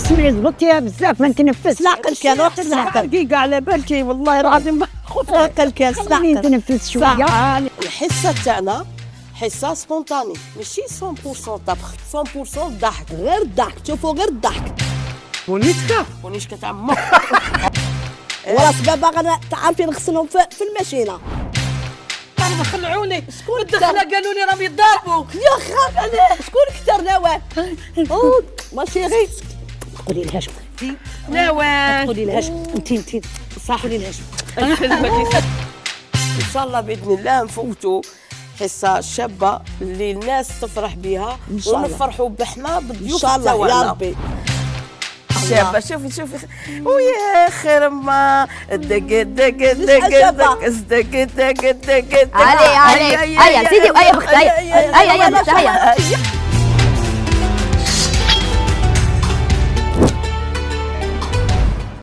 اسمعي زبطيها بزاف ما نتنفسش. سلاقلك يا روح سلاقلك دقيقة على بالكي والله العظيم سلاقلك يا خليني سلاقلك. نتنفس شوية. الحصة تاعنا حصة سبونتاني ماشي 100% طبخ 100% ضحك غير الضحك تشوفوا غير الضحك ونسكة ونشكة تاع مخ ولا سبابة غير تعرفي نغسلهم في الماشينة. انا خلعوني شكون الدخله قالوا لي راهم يتضاربوا يا خاف عليه شكون كثر نوال ما شيري قولي لها شو نوال قولي لها شو انتي صح قولي لها شو ان شاء الله باذن الله نفوتوا حصة شابة اللي الناس تفرح بها ونفرحوا بحنا بالضيوف ان شاء الله يا تاعنا. ربي. شابة شوفي ويا خير ما دق دق علي هيا سيدي وهيا بختي هيا بختي هيا